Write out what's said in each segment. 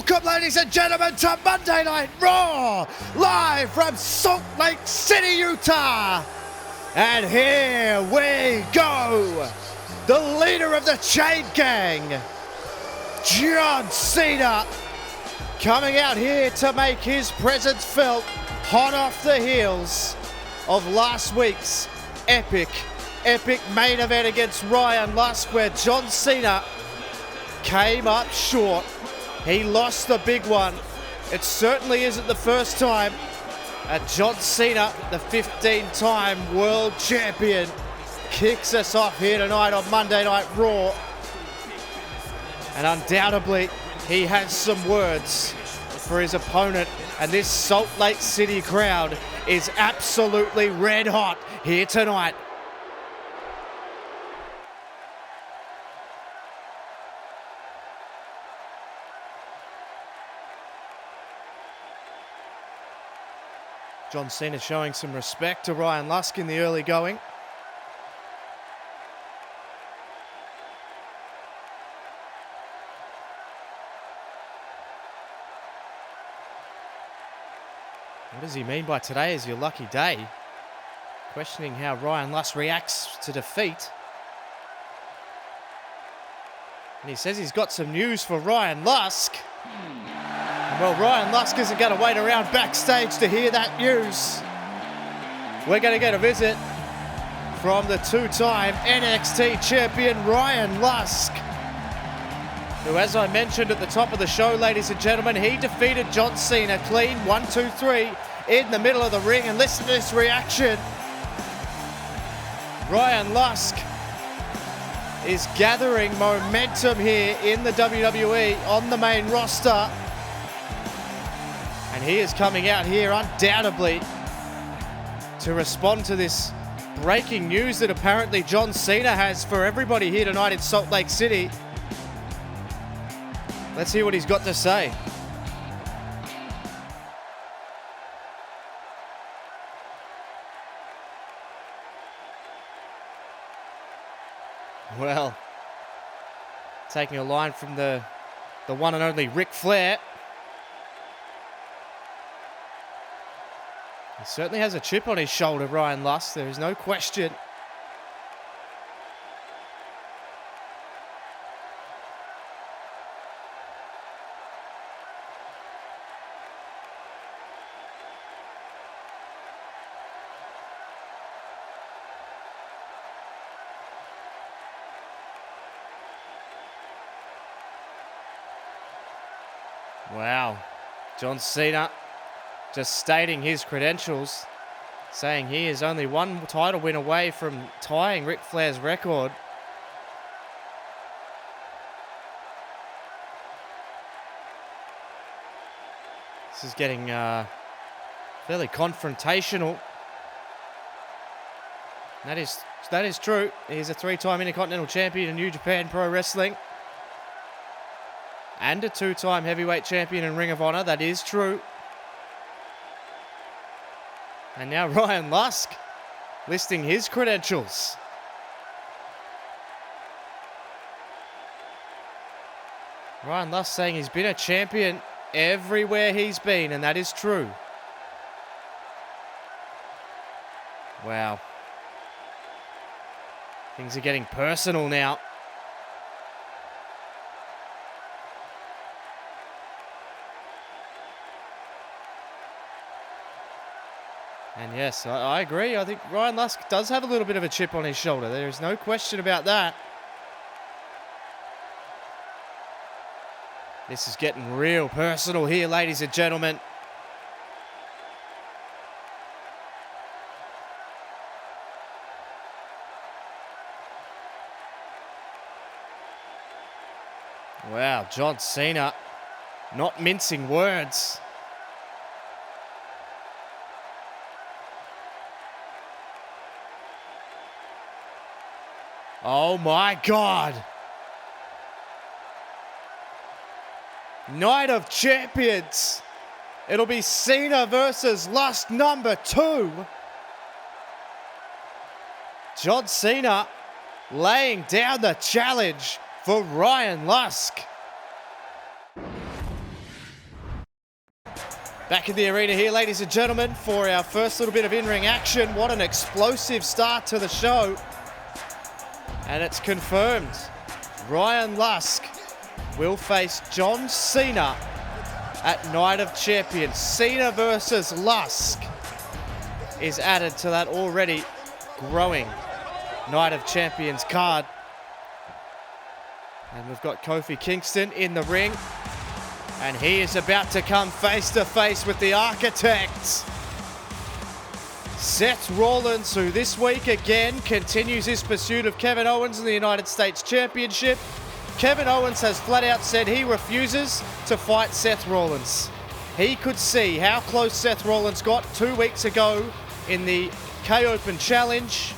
Welcome, ladies and gentlemen, to Monday Night Raw, live from Salt Lake City, Utah. And here we go. The leader of the Chain Gang, John Cena, coming out here to make his presence felt, hot off the heels of last week's epic main event against Ryan Lusk, where John Cena came up short. He lost the big one. It certainly isn't the first time. John Cena, the 15-time world champion, kicks us off here tonight on Monday Night Raw. And undoubtedly, he has some words for his opponent. And this Salt Lake City crowd is absolutely red hot here tonight. John Cena showing some respect to Ryan Lusk in the early going. What does he mean by today is your lucky day? Questioning how Ryan Lusk reacts to defeat. And he says he's got some news for Ryan Lusk. Well, Ryan Lusk isn't going to wait around backstage to hear that news. We're going to get a visit from the two-time NXT champion Ryan Lusk, who, as I mentioned at the top of the show, ladies and gentlemen, he defeated John Cena clean 1, 2, 3 in the middle of the ring. And listen to this reaction. Ryan Lusk is gathering momentum here in the WWE on the main roster. And he is coming out here undoubtedly to respond to this breaking news that apparently John Cena has for everybody here tonight in Salt Lake City. Let's hear what he's got to say. Well, taking a line from the one and only Ric Flair. He certainly has a chip on his shoulder, Ryan Lusk. There is no question. Wow. John Cena just stating his credentials, saying he is only one title win away from tying Ric Flair's record. This is getting fairly confrontational. That is true. He's a 3-time Intercontinental Champion in New Japan Pro Wrestling. And a 2-time Heavyweight Champion in Ring of Honor. That is true. And now Ryan Lusk listing his credentials. Ryan Lusk saying he's been a champion everywhere he's been, and that is true. Wow. Things are getting personal now. And yes, I agree. I think Ryan Lusk does have a little bit of a chip on his shoulder. There is no question about that. This is getting real personal here, ladies and gentlemen. Wow, John Cena not mincing words. Oh my God. Night of Champions. It'll be Cena versus Lusk number 2. John Cena laying down the challenge for Ryan Lusk. Back in the arena here, ladies and gentlemen, for our first little bit of in-ring action. What an explosive start to the show. And it's confirmed. Ryan Lusk will face John Cena at Night of Champions. Cena versus Lusk is added to that already growing Night of Champions card. And we've got Kofi Kingston in the ring. And he is about to come face to face with the Architects. Seth Rollins, who this week again continues his pursuit of Kevin Owens in the United States Championship. Kevin Owens has flat out said he refuses to fight Seth Rollins. He could see how close Seth Rollins got 2 weeks ago in the K-Open Challenge,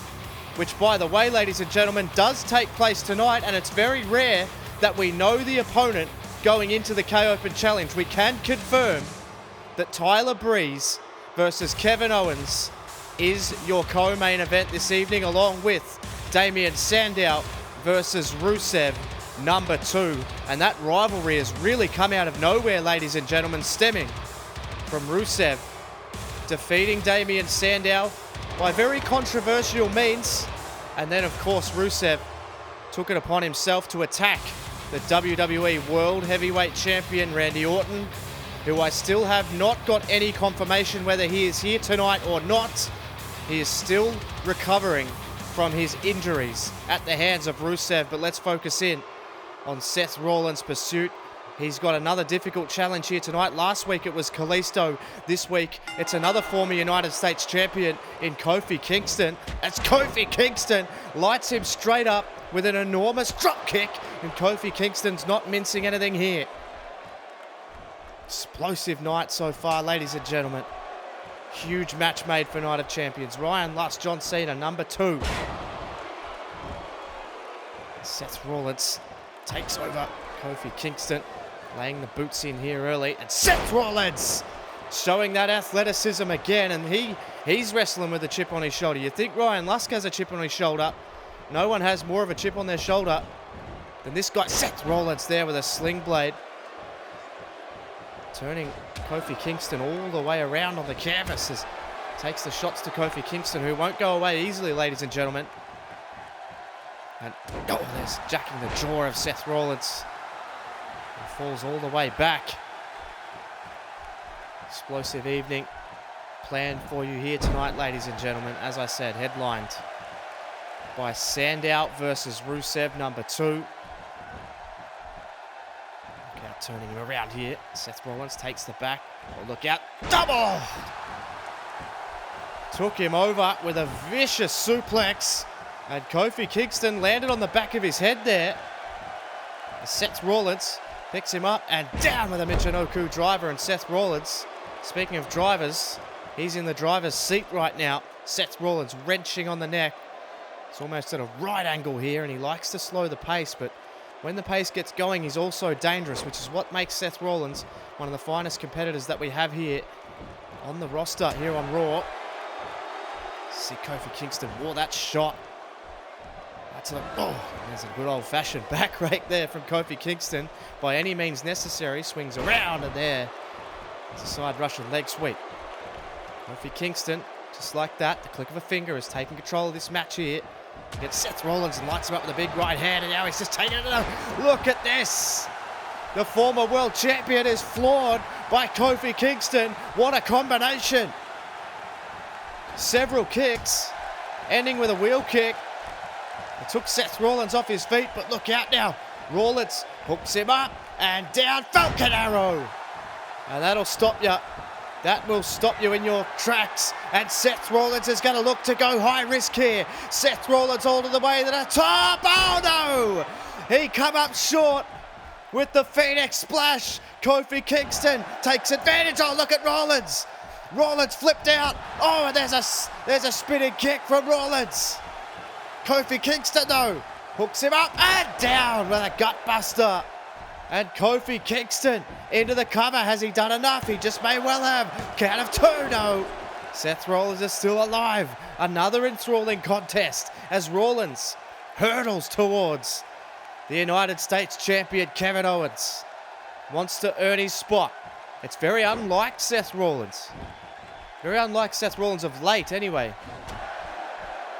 which, by the way, ladies and gentlemen, does take place tonight, and it's very rare that we know the opponent going into the K-Open Challenge. We can confirm that Tyler Breeze versus Kevin Owens is your co-main event this evening, along with Damien Sandow versus Rusev number 2. And that rivalry has really come out of nowhere, ladies and gentlemen, stemming from Rusev defeating Damien Sandow by very controversial means. And then, of course, Rusev took it upon himself to attack the WWE World Heavyweight Champion Randy Orton, who I still have not got any confirmation whether he is here tonight or not. He is still recovering from his injuries at the hands of Rusev, but let's focus in on Seth Rollins' pursuit. He's got another difficult challenge here tonight. Last week it was Kalisto. This week it's another former United States champion in Kofi Kingston. As Kofi Kingston lights him straight up with an enormous drop kick, and Kofi Kingston's not mincing anything here. Explosive night so far, ladies and gentlemen. Huge match made for Night of Champions. Ryan Lusk, John Cena, number 2. Seth Rollins takes over Kofi Kingston, laying the boots in here early, and Seth Rollins showing that athleticism again, and he's wrestling with a chip on his shoulder. You think Ryan Lusk has a chip on his shoulder? No one has more of a chip on their shoulder than this guy, Seth Rollins, there with a sling blade. Turning Kofi Kingston all the way around on the canvas as takes the shots to Kofi Kingston, who won't go away easily, ladies and gentlemen. And there's jacking the jaw of Seth Rollins. He falls all the way back. Explosive evening planned for you here tonight, ladies and gentlemen. As I said, headlined by Sandow versus Rusev, number 2. Look out, turning him around here. Seth Rollins takes the back. Oh, look out. Double! Took him over with a vicious suplex. And Kofi Kingston landed on the back of his head there. Seth Rollins picks him up and down with a Michinoku driver. And Seth Rollins, speaking of drivers, he's in the driver's seat right now. Seth Rollins wrenching on the neck. It's almost at a right angle here, and he likes to slow the pace, but when the pace gets going, he's also dangerous, which is what makes Seth Rollins one of the finest competitors that we have here on the roster here on Raw. See Kofi Kingston wore that shot. There's a good old-fashioned back rake there from Kofi Kingston. By any means necessary, swings around, and there. It's a side Russian leg sweep. Kofi Kingston, just like that, the click of a finger, is taking control of this match here. Gets Seth Rollins and lights him up with a big right hand, and now he's just taking it. Look at this. The former world champion is floored by Kofi Kingston. What a combination. Several kicks, ending with a wheel kick. It took Seth Rollins off his feet, but look out now. Rollins hooks him up and down, Falcon Arrow. And that'll stop you. That will stop you in your tracks. And Seth Rollins is going to look to go high risk here. Seth Rollins all the way to the top. Oh no! He come up short with the Phoenix Splash. Kofi Kingston takes advantage. Oh, look at Rollins. Rollins flipped out. Oh, and there's a spinning kick from Rollins. Kofi Kingston though hooks him up and down with a gut buster. And Kofi Kingston into the cover. Has he done enough? He just may well have. Count of 2, no. Seth Rollins is still alive. Another enthralling contest as Rollins hurdles towards the United States champion Kevin Owens. Wants to earn his spot It's very unlike Seth Rollins. Very unlike Seth Rollins of late, anyway.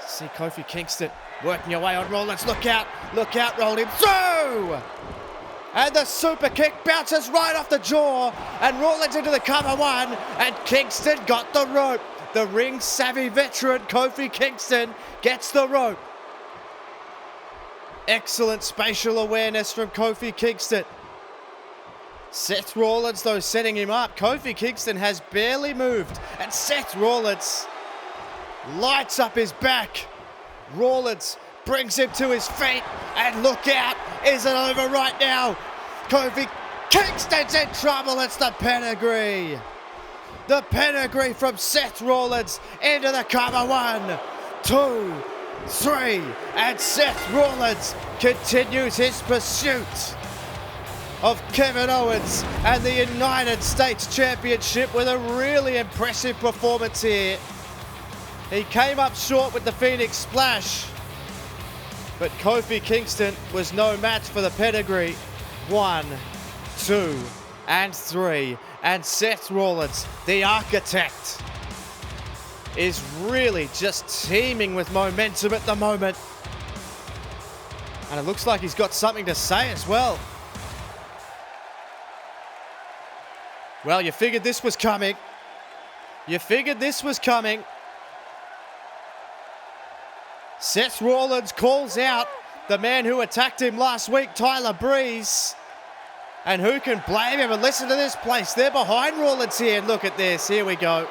See Kofi Kingston working away on Rollins. Look out, roll him through! And the super kick bounces right off the jaw, and Rollins into the cover one, and Kingston got the rope. The ring-savvy veteran Kofi Kingston gets the rope. Excellent spatial awareness from Kofi Kingston. Seth Rollins, though, setting him up. Kofi Kingston has barely moved, and Seth Rollins lights up his back. Rollins brings him to his feet, and look out, is it over right now? Kofi Kingston's in trouble. It's the pedigree. The pedigree from Seth Rollins into the cover. 1, 2, 3, and Seth Rollins continues his pursuit of Kevin Owens and the United States Championship with a really impressive performance here. He came up short with the Phoenix Splash, but Kofi Kingston was no match for the pedigree. 1, 2, and 3, and Seth Rollins, the architect, is really just teeming with momentum at the moment. And it looks like he's got something to say as well. Well, you figured this was coming. Seth Rollins calls out the man who attacked him last week, Tyler Breeze. And who can blame him? And listen to this place. They're behind Rollins here. And look at this. Here we go.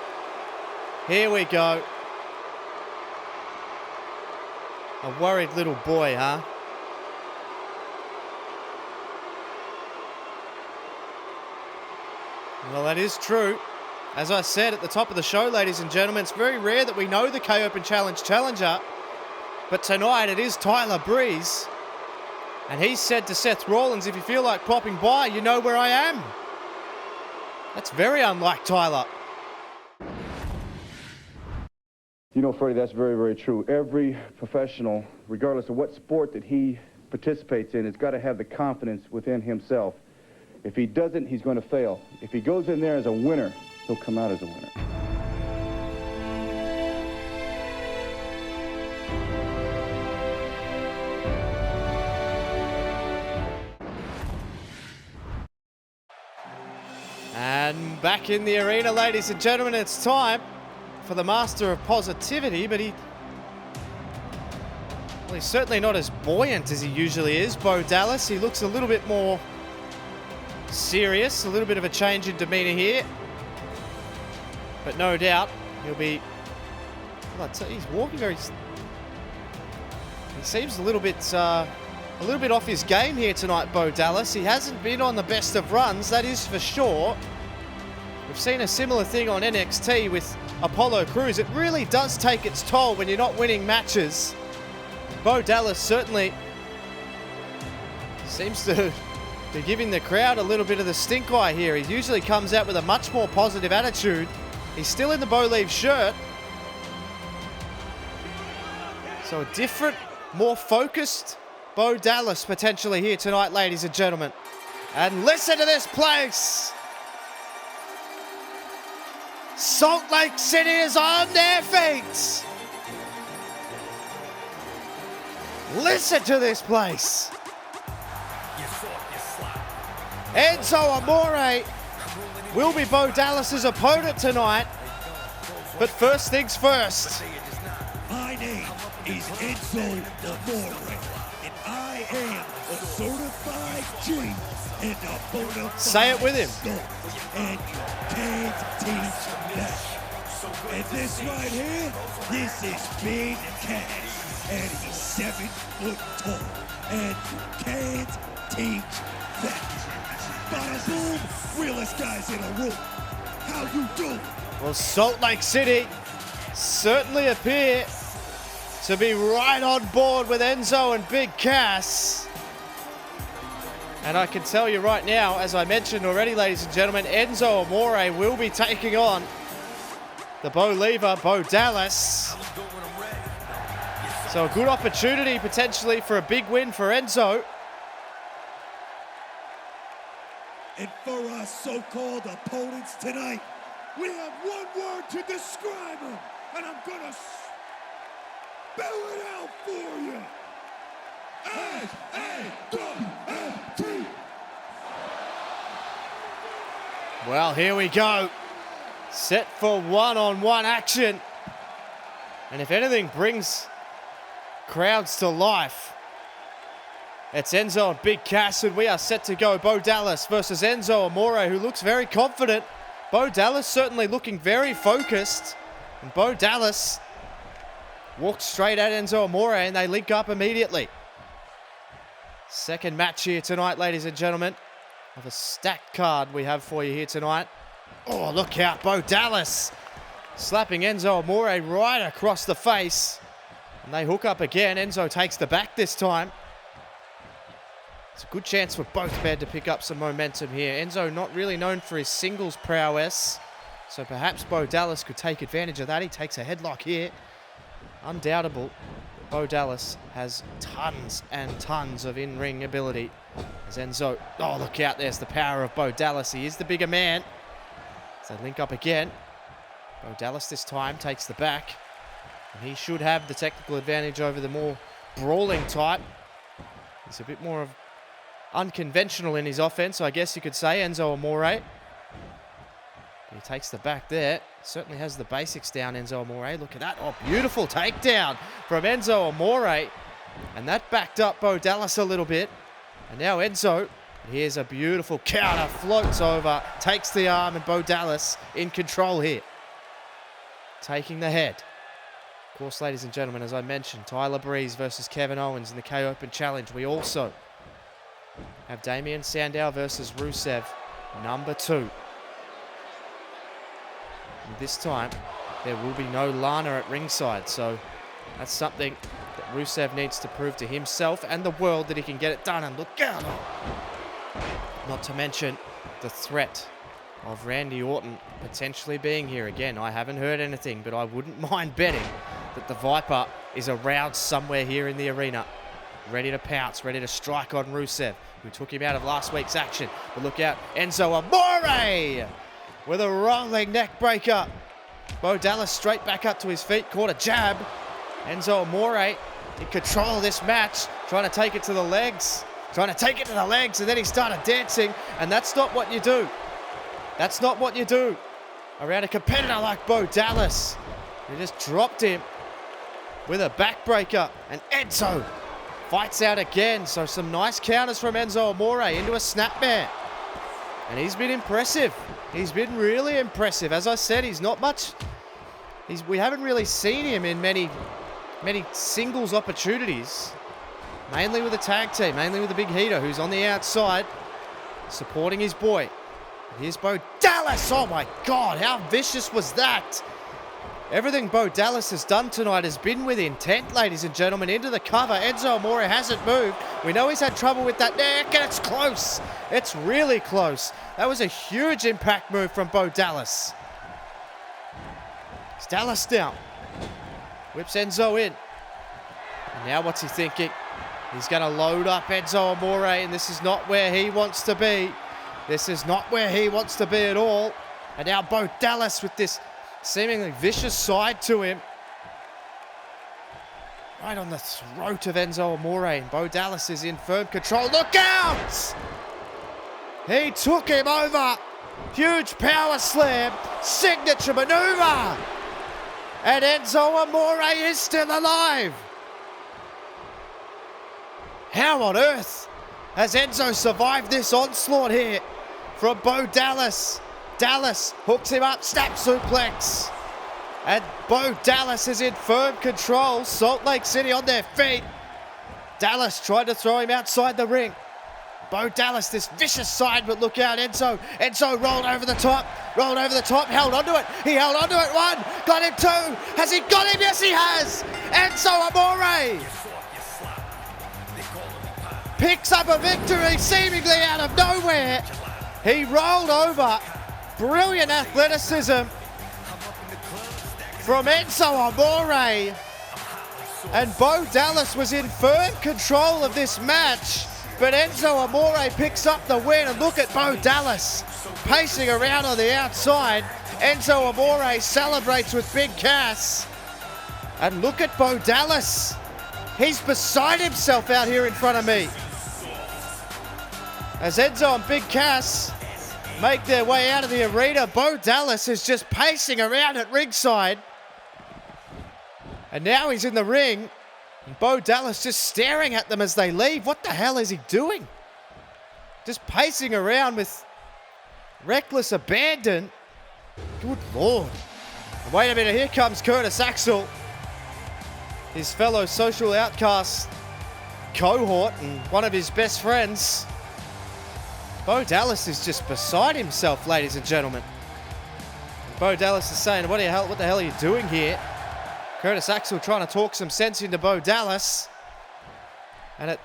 A worried little boy, huh? Well, that is true. As I said at the top of the show, ladies and gentlemen, it's very rare that we know the K-Open Challenge challenger. But tonight it is Tyler Breeze. And he said to Seth Rollins, if you feel like popping by, you know where I am. That's very unlike Tyler. You know, Freddie, that's very, very true. Every professional, regardless of what sport that he participates in, has got to have the confidence within himself. If he doesn't, he's going to fail. If he goes in there as a winner, he'll come out as a winner. And back in the arena, ladies and gentlemen, it's time for the Master of Positivity, but he's certainly not as buoyant as he usually is, Bo Dallas. He looks a little bit more serious, a little bit of a change in demeanor here. But no doubt he'll be... Well, he's walking very... He seems a little bit off his game here tonight, Bo Dallas. He hasn't been on the best of runs, that is for sure. We've seen a similar thing on NXT with Apollo Crews. It really does take its toll when you're not winning matches. Bo Dallas certainly seems to be giving the crowd a little bit of the stink eye here. He usually comes out with a much more positive attitude. He's still in the Bo Leave shirt. So a different, more focused Bo Dallas potentially here tonight, ladies and gentlemen. And listen to this place. Salt Lake City is on their feet. Listen to this place. Enzo Amore will be Bo Dallas's opponent tonight. But first things first. My name is Enzo Amore, and I am a certified G and a bona fide Say it with him. And you can't teach that. And this right here, this is Big Cass, and he's 7 foot tall, and you can't teach that. Bada boom, realest guys in a room. How you do? Well, Salt Lake City certainly appear to be right on board with Enzo and Big Cass. And I can tell you right now, as I mentioned already, ladies and gentlemen, Enzo Amore will be taking on the Bo Leaver, Bo Dallas. So a good opportunity potentially for a big win for Enzo. And for our so-called opponents tonight, we have one word to describe them, and I'm gonna spell it out for you. S-A-W-F-T. Well, here we go. Set for one-on-one action. And if anything brings crowds to life, it's Enzo and Big Cass, and we are set to go. Bo Dallas versus Enzo Amore, who looks very confident. Bo Dallas certainly looking very focused. And Bo Dallas walks straight at Enzo Amore, and they link up immediately. Second match here tonight, ladies and gentlemen, of a stacked card we have for you here tonight. Oh, look out, Bo Dallas slapping Enzo Amore right across the face. And they hook up again. Enzo takes the back this time. It's a good chance for both men to pick up some momentum here. Enzo not really known for his singles prowess, so perhaps Bo Dallas could take advantage of that. He takes a headlock here. Undoubtable, Bo Dallas has tons and tons of in-ring ability. As Enzo, oh look out, there's the power of Bo Dallas. He is the bigger man. So they link up again. Bo Dallas this time takes the back. And he should have the technical advantage over the more brawling type. He's a bit more of unconventional in his offense, I guess you could say, Enzo Amore. He takes the back there. Certainly has the basics down, Enzo Amore. Look at that. Oh, beautiful takedown from Enzo Amore. And that backed up Bo Dallas a little bit. And now Enzo, here's a beautiful counter, floats over, takes the arm, and Bo Dallas in control here. Taking the head. Of course, ladies and gentlemen, as I mentioned, Tyler Breeze versus Kevin Owens in the K Open Challenge. We also have Damien Sandow versus Rusev, number 2. And this time, there will be no Lana at ringside, so that's something that Rusev needs to prove to himself and the world that he can get it done. And look out! Not to mention the threat of Randy Orton potentially being here again. I haven't heard anything, but I wouldn't mind betting that the Viper is around somewhere here in the arena, ready to pounce, ready to strike on Rusev, who took him out of last week's action. But look out, Enzo Amore with a rolling neck breaker. Bo Dallas straight back up to his feet, caught a jab. Enzo Amore in control of this match, trying to take it to the legs. And then he started dancing, and that's not what you do. That's not what you do around a competitor like Bo Dallas. He just dropped him with a backbreaker, and Enzo fights out again. So some nice counters from Enzo Amore into a snapmare. And he's been impressive. He's been really impressive. As I said, he's not much. We haven't really seen him in many singles opportunities. Mainly with a tag team, mainly with a big heater who's on the outside, supporting his boy. Here's Bo Dallas. Oh my God, how vicious was that? Everything Bo Dallas has done tonight has been with intent, ladies and gentlemen. Into the cover. Enzo Amore hasn't moved. We know he's had trouble with that neck, and it's close. It's really close. That was a huge impact move from Bo Dallas. It's Dallas now. Whips Enzo in. And now what's he thinking? He's going to load up Enzo Amore, and this is not where he wants to be. This is not where he wants to be at all. And now Bo Dallas with this seemingly vicious side to him. Right on the throat of Enzo Amore. And Bo Dallas is in firm control. Look out! He took him over. Huge power slam. Signature maneuver. And Enzo Amore is still alive. How on earth has Enzo survived this onslaught here from Bo Dallas? Dallas hooks him up, snap suplex. And Bo Dallas is in firm control. Salt Lake City on their feet. Dallas tried to throw him outside the ring. Bo Dallas, this vicious side, but look out, Enzo. Enzo rolled over the top, held onto it. He held onto it, 1, got him 2. Has he got him? Yes, he has. Enzo Amore picks up a victory seemingly out of nowhere. He rolled over. Brilliant athleticism from Enzo Amore. And Bo Dallas was in firm control of this match. But Enzo Amore picks up the win, and look at Bo Dallas pacing around on the outside. Enzo Amore celebrates with Big Cass. And look at Bo Dallas. He's beside himself out here in front of me. As Enzo and Big Cass make their way out of the arena, Bo Dallas is just pacing around at ringside. And now he's in the ring. And Bo Dallas just staring at them as they leave. What the hell is he doing? Just pacing around with reckless abandon. Good Lord. And wait a minute, here comes Curtis Axel, his fellow social outcast cohort and one of his best friends. Bo Dallas is just beside himself, ladies and gentlemen. Bo Dallas is saying, what the hell are you doing here? Curtis Axel trying to talk some sense into Bo Dallas. And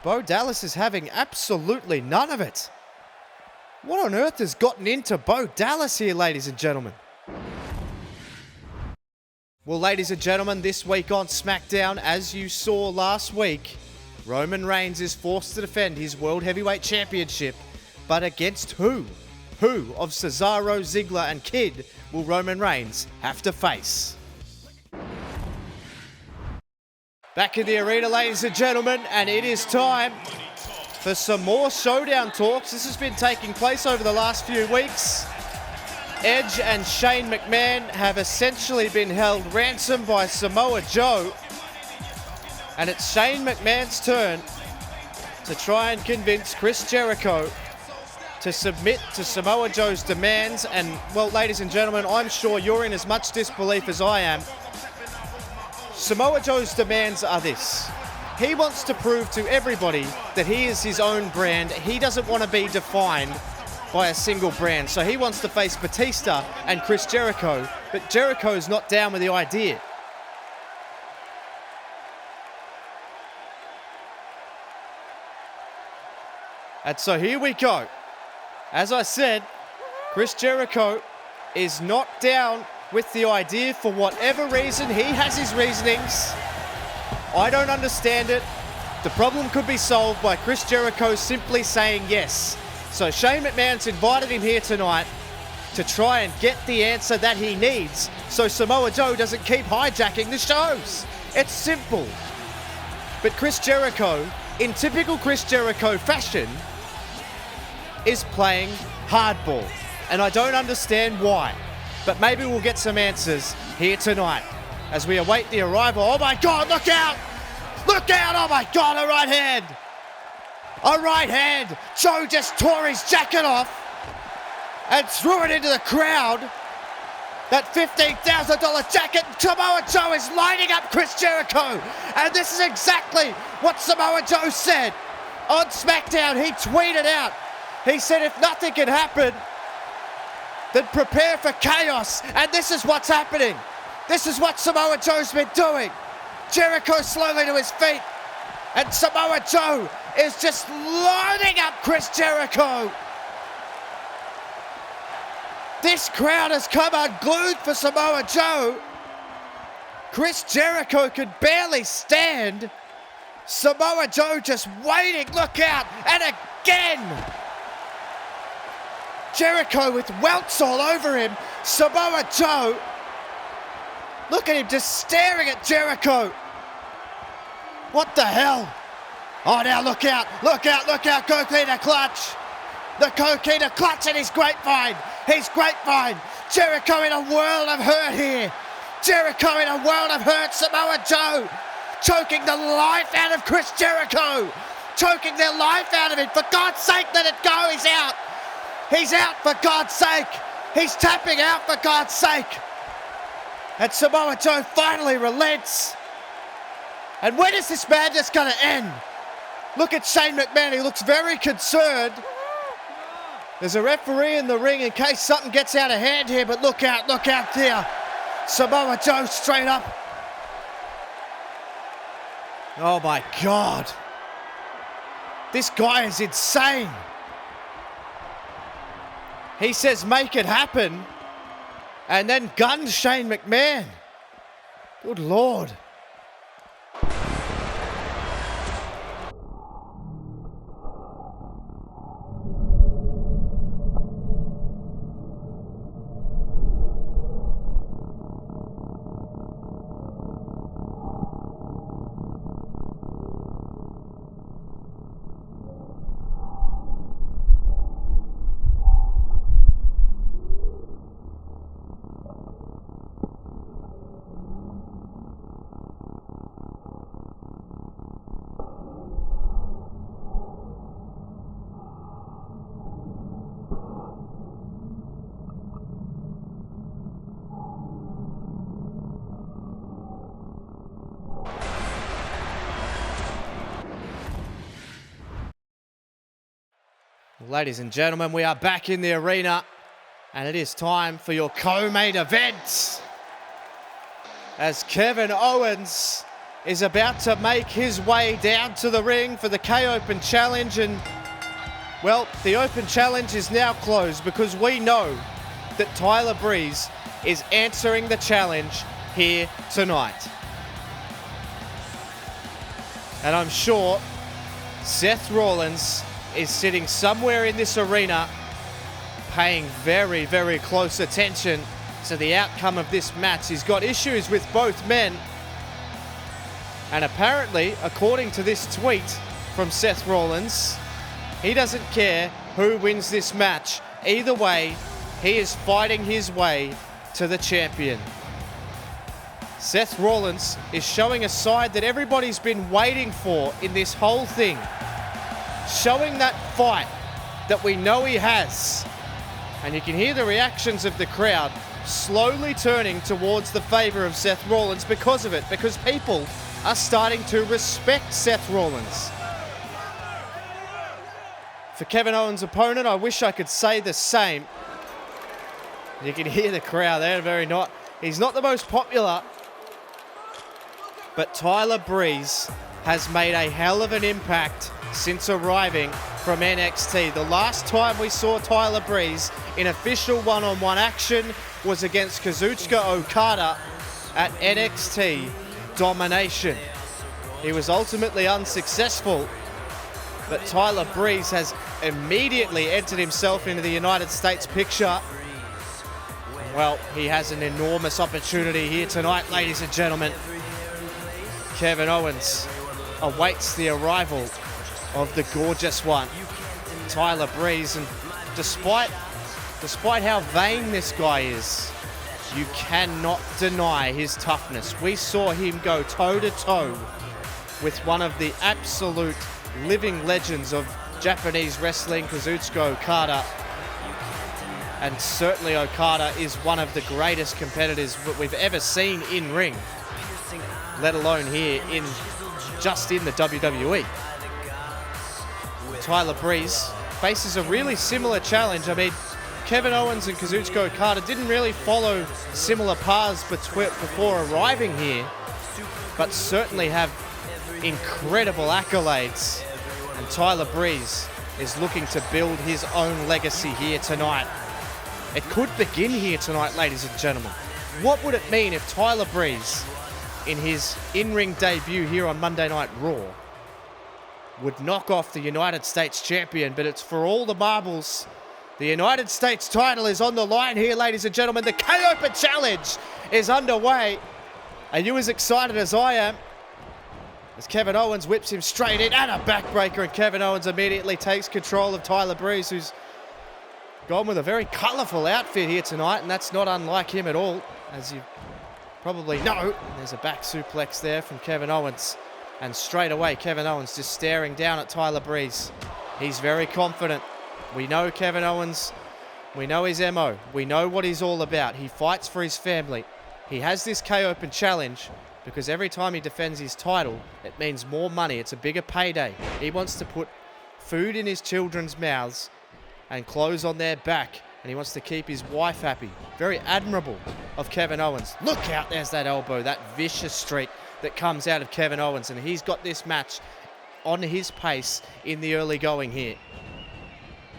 Bo Dallas is having absolutely none of it. What on earth has gotten into Bo Dallas here, ladies and gentlemen? Well, ladies and gentlemen, this week on SmackDown, as you saw last week, Roman Reigns is forced to defend his World Heavyweight Championship. But against who? Who of Cesaro, Ziggler and Kidd will Roman Reigns have to face? Back in the arena, ladies and gentlemen, and it is time for some more showdown talks. This has been taking place over the last few weeks. Edge and Shane McMahon have essentially been held ransom by Samoa Joe. And it's Shane McMahon's turn to try and convince Chris Jericho to submit to Samoa Joe's demands. And, well, ladies and gentlemen, I'm sure you're in as much disbelief as I am. Samoa Joe's demands are this. He wants to prove to everybody that he is his own brand. He doesn't want to be defined by a single brand. So he wants to face Batista and Chris Jericho, but Jericho's not down with the idea. And so here we go. As I said, Chris Jericho is not down with the idea for whatever reason. He has his reasonings. I don't understand it. The problem could be solved by Chris Jericho simply saying yes. So Shane McMahon's invited him here tonight to try and get the answer that he needs so Samoa Joe doesn't keep hijacking the shows. It's simple. But Chris Jericho, in typical Chris Jericho fashion, is playing hardball. And I don't understand why. But maybe we'll get some answers here tonight as we await the arrival. Oh my God, look out! Look out, oh my God, a right hand! A right hand! Joe just tore his jacket off and threw it into the crowd. That $15,000 jacket, Samoa Joe is lining up Chris Jericho. And this is exactly what Samoa Joe said on SmackDown. He tweeted out, he said if nothing can happen, then prepare for chaos. And this is what's happening. This is what Samoa Joe's been doing. Jericho slowly to his feet. And Samoa Joe is just lining up Chris Jericho. This crowd has come unglued for Samoa Joe. Chris Jericho could barely stand. Samoa Joe just waiting, look out, and again. Jericho with welts all over him. Samoa Joe, look at him just staring at Jericho. What the hell? Oh, now look out, look out, look out, Coquina clutch. The Coquina clutch and his grapevine. He's grapevine. Jericho in a world of hurt here. Jericho in a world of hurt. Samoa Joe choking the life out of Chris Jericho. Choking their life out of him. For God's sake, let it go. He's out. He's out for God's sake. He's tapping out for God's sake. And Samoa Joe finally relents. And when is this madness going to end? Look at Shane McMahon. He looks very concerned. There's a referee in the ring in case something gets out of hand here, but look out here. Samoa Joe straight up. Oh my God. This guy is insane. He says make it happen and then guns Shane McMahon. Good Lord. Ladies and gentlemen, we are back in the arena, and it is time for your co-main event. As Kevin Owens is about to make his way down to the ring for the K-Open Challenge, and, well, the Open Challenge is now closed because we know that Tyler Breeze is answering the challenge here tonight. And I'm sure Seth Rollins is sitting somewhere in this arena paying very, very close attention to the outcome of this match. He's got issues with both men. And apparently, according to this tweet from Seth Rollins, he doesn't care who wins this match. Either way, he is fighting his way to the champion. Seth Rollins is showing a side that everybody's been waiting for in this whole thing. Showing that fight that we know he has. And you can hear the reactions of the crowd slowly turning towards the favor of Seth Rollins because of it, because people are starting to respect Seth Rollins. For Kevin Owens' opponent, I wish I could say the same. You can hear the crowd there, he's not the most popular, but Tyler Breeze has made a hell of an impact since arriving from NXT. The last time we saw Tyler Breeze in official one-on-one action was against Kazuchika Okada at NXT Domination. He was ultimately unsuccessful, but Tyler Breeze has immediately entered himself into the United States picture. Well, he has an enormous opportunity here tonight, ladies and gentlemen. Kevin Owens awaits the arrival of the gorgeous one, Tyler Breeze, and despite how vain this guy is, you cannot deny his toughness. We saw him go toe-to-toe with one of the absolute living legends of Japanese wrestling, Kazuchika Okada. And certainly Okada is one of the greatest competitors that we've ever seen in ring, let alone here just in the WWE. Tyler Breeze faces a really similar challenge. I mean, Kevin Owens and Kazuchika Okada didn't really follow similar paths before arriving here, but certainly have incredible accolades. And Tyler Breeze is looking to build his own legacy here tonight. It could begin here tonight, ladies and gentlemen. What would it mean if Tyler Breeze, in his in-ring debut here on Monday Night Raw, would knock off the United States champion? But it's for all the marbles. The United States title is on the line here, ladies and gentlemen. The K-Open Challenge is underway. Are you as excited as I am? As Kevin Owens whips him straight in, and a backbreaker, and Kevin Owens immediately takes control of Tyler Breeze, who's gone with a very colourful outfit here tonight, and that's not unlike him at all, as you probably know. There's a back suplex there from Kevin Owens, and straight away Kevin Owens just staring down at Tyler Breeze. He's very confident. We know Kevin Owens. We know his MO. We know what he's all about. He fights for his family. He has this K-Open Challenge because every time he defends his title, it means more money. It's a bigger payday. He wants to put food in his children's mouths and clothes on their back, and he wants to keep his wife happy. Very admirable of Kevin Owens. Look out, there's that elbow, that vicious streak that comes out of Kevin Owens, and he's got this match on his pace in the early going here.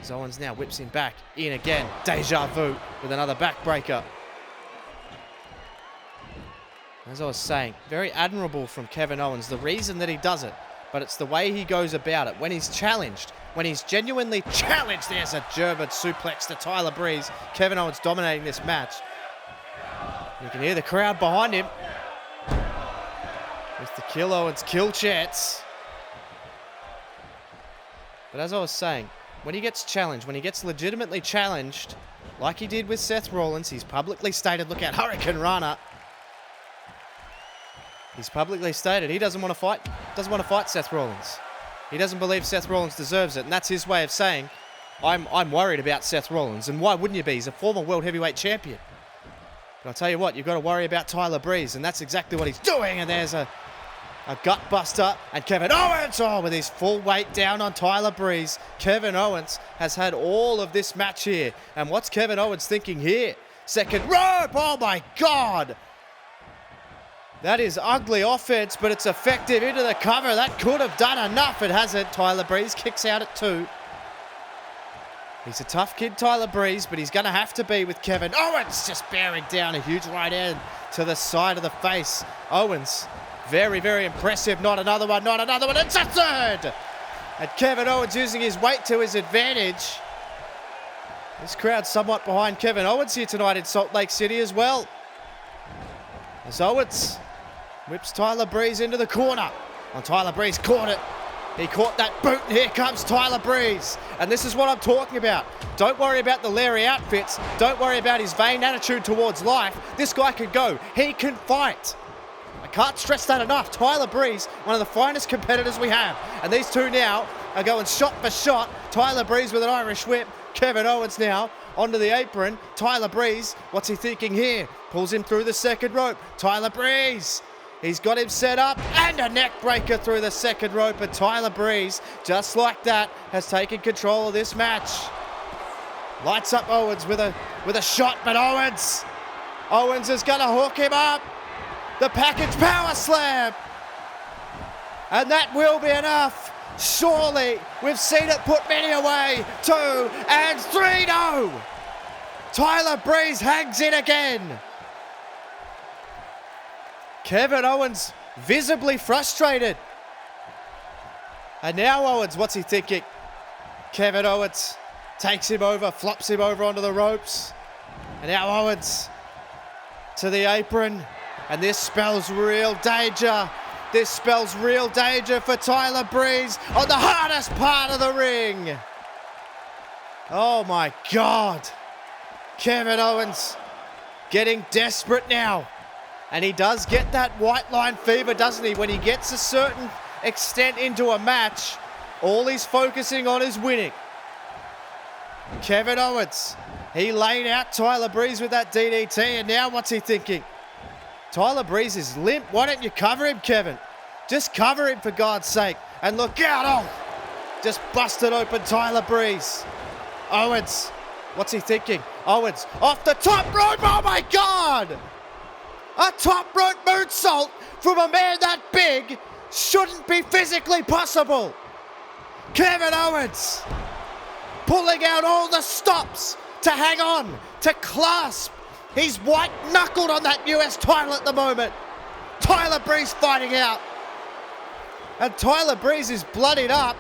As Owens now whips him back in again. Deja vu with another backbreaker. As I was saying, very admirable from Kevin Owens. The reason that he does it, but it's the way he goes about it. When he's challenged, when he's genuinely challenged, there's a German suplex to Tyler Breeze. Kevin Owens dominating this match. You can hear the crowd behind him with the Kill Owens kill chants. But as I was saying, when he gets challenged, when he gets legitimately challenged, like he did with Seth Rollins, he's publicly stated, look out, Hurricane Rana. He's publicly stated he doesn't want to fight Seth Rollins. He doesn't believe Seth Rollins deserves it, and that's his way of saying, I'm worried about Seth Rollins, and why wouldn't you be? He's a former World Heavyweight Champion. But I'll tell you what, you've got to worry about Tyler Breeze, and that's exactly what he's doing, and there's a A gut buster, and Kevin Owens, with his full weight down on Tyler Breeze. Kevin Owens has had all of this match here. And what's Kevin Owens thinking here? Second rope, oh my God. That is ugly offense, but it's effective into the cover. That could have done enough. It hasn't. Tyler Breeze kicks out at 2. He's a tough kid, Tyler Breeze, but he's going to have to be with Kevin Owens, just bearing down a huge right hand to the side of the face. Owens, very, very impressive. Not another one, not another one. It's a third! And Kevin Owens using his weight to his advantage. This crowd's somewhat behind Kevin Owens here tonight in Salt Lake City as well. As Owens whips Tyler Breeze into the corner. And Tyler Breeze caught it. He caught that boot, and here comes Tyler Breeze. And this is what I'm talking about. Don't worry about the Larry outfits. Don't worry about his vain attitude towards life. This guy can go. He can fight. I can't stress that enough. Tyler Breeze, one of the finest competitors we have. And these two now are going shot for shot. Tyler Breeze with an Irish whip. Kevin Owens now onto the apron. Tyler Breeze, what's he thinking here? Pulls him through the second rope. Tyler Breeze. He's got him set up, and a neck breaker through the second rope. And Tyler Breeze, just like that, has taken control of this match. Lights up Owens with a shot, but Owens is going to hook him up. The package power slam. And that will be enough. Surely, we've seen it put many away. 2 and 3, no. Tyler Breeze hangs in again. Kevin Owens visibly frustrated. And now Owens, what's he thinking? Kevin Owens takes him over, flops him over onto the ropes. And now Owens to the apron. And this spells real danger. This spells real danger for Tyler Breeze on the hardest part of the ring. Oh my God. Kevin Owens getting desperate now. And he does get that white line fever, doesn't he? When he gets a certain extent into a match, all he's focusing on is winning. Kevin Owens, he laid out Tyler Breeze with that DDT, and now what's he thinking? Tyler Breeze is limp. Why don't you cover him, Kevin? Just cover him for God's sake. And look out, just busted open Tyler Breeze. Owens, what's he thinking? Owens off the top rope, oh my God! A top rope moonsault from a man that big shouldn't be physically possible. Kevin Owens pulling out all the stops to hang on, to clasp. He's white-knuckled on that US title at the moment. Tyler Breeze fighting out. And Tyler Breeze is bloodied up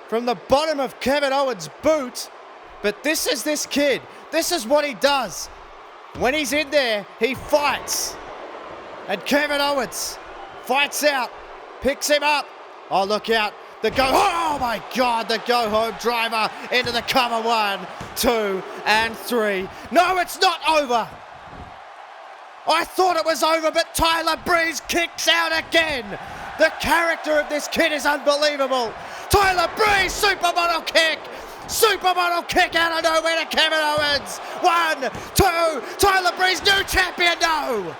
from the bottom of Kevin Owens' boot. But this is this kid. This is what he does. When he's in there, he fights. And Kevin Owens fights out, picks him up. Oh, look out. Oh my God, the go-home driver into the cover. 1, 2, and 3. No, it's not over. I thought it was over, but Tyler Breeze kicks out again. The character of this kid is unbelievable. Tyler Breeze, supermodel kick. Supermodel kick out of nowhere to Kevin Owens. 1, 2, Tyler Breeze, new champion, no.